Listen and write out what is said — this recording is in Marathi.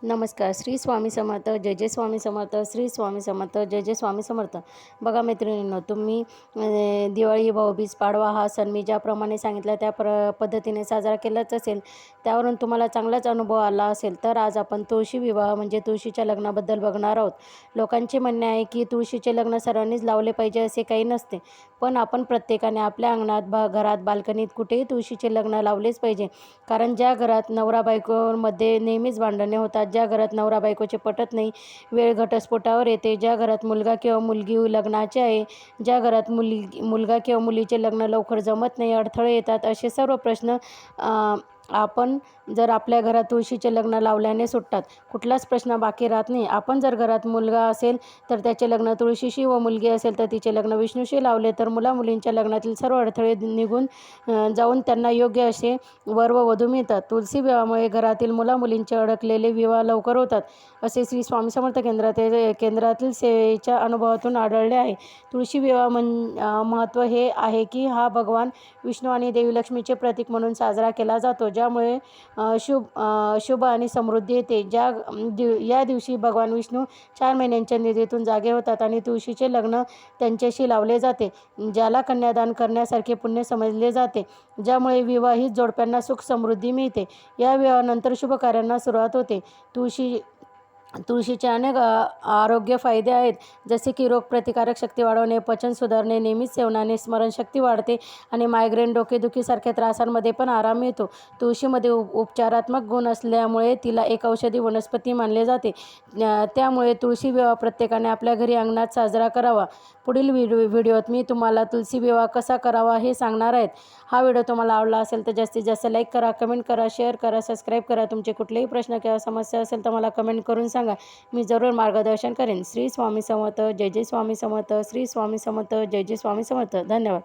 नमस्कार. श्री स्वामी समर्थ. जय जय स्वामी समर्थ. श्री स्वामी समर्थ. जय जय स्वामी समर्थ. बघा मैत्रिणींनो, तुम्ही दिवाळी, भाऊबीज, पाडवा हा सण मी ज्याप्रमाणे सांगितला त्या पद्धतीने साजरा केलाच असेल, त्यावरून तुम्हाला चांगलाच अनुभव आला असेल. तर आज आपण तुळशी विवाह म्हणजे तुळशीच्या लग्नाबद्दल बघणार आहोत. लोकांचे म्हणणे आहे की तुळशीचे लग्न सर्वांनीच लावले पाहिजे असे काही नसते, पण आपण प्रत्येकाने आपल्या अंगणात, घरात, बाल्कनीत कुठेही तुळशीचे लग्न लावलेच पाहिजे. कारण ज्या घरात नवरा बायकोमध्ये नेहमीच भांडणे होतात, ज्या घरात नवरा बायकोचे पटत नाही, वेळ घटस्फोटावर येते, ज्या घरात मुलगा किंवा मुलगी लग्नाचे आहे, ज्या घरात मुलगा किंवा मुलीचे लग्न लवकर जमत नाही, अडथळे येतात, असे सर्व प्रश्न आपण जर आपल्या घरात तुळशीचे लग्न लावल्याने सुटतात. कुठलाच प्रश्न बाकी राहत नाही. आपण जर घरात मुलगा असेल तर त्याचे लग्न तुळशीशी व मुलगी असेल तर तिचे लग्न विष्णूशी लावले तर मुलींच्या लग्नातील सर्व अडथळे निघून जाऊन त्यांना योग्य असे वर व वधू मिळतात. तुलसी विवाहामुळे घरातील मुलींचे अडकलेले विवाह लवकर होतात, असे श्री स्वामी समर्थ केंद्रातील सेवेच्या अनुभवातून आढळले आहे. तुळशी विवाह महत्त्व हे आहे की हा भगवान विष्णू आणि देवी लक्ष्मीचे प्रतीक म्हणून साजरा केला जातो, ज्यामुळे शुभ आणि समृद्धी येते. या दिवशी भगवान विष्णू 4 महिन्यांच्या निद्रेतून जागे होतात आणि तुळशीचे लग्न त्यांच्याशी लावले जाते, ज्याला कन्यादान करण्यासारखे पुण्य समजले जाते, ज्यामुळे विवाहित जोडप्यांना सुख समृद्धी मिळते. या विवाहानंतर शुभ कार्यांना सुरुवात होते. तुळशीचे अनेक आरोग्य फायदे आहेत, जसे की रोगप्रतिकारक शक्ती वाढवणे, पचन सुधारणे, नियमित सेवनाने स्मरणशक्ती वाढते आणि मायग्रेन, डोकेदुखीसारख्या त्रासांमध्ये पण आराम मिळतो. तुळशीमध्ये उपचारात्मक गुण असल्यामुळे तिला एक औषधी वनस्पती मानले जाते. त्यामुळे तुळशी विवाह प्रत्येकाने आपल्या घरी अंगणात साजरा करावा. पुढील व्हिडिओत मी तुम्हाला तुळशी विवाह कसा करावा हे सांगणार आहेत. हा व्हिडिओ तुम्हाला आवडला असेल तर जास्तीत जास्त लाईक करा, कमेंट करा, शेअर करा, सबस्क्राईब करा. तुमचे कुठलेही प्रश्न किंवा समस्या असेल तर मला कमेंट करून सांगा. मी जरूर मार्गदर्शन करेन. श्री स्वामी समर्थ. जय जय स्वामी समर्थ. श्री स्वामी समर्थ. जय जय स्वामी समर्थ. धन्यवाद.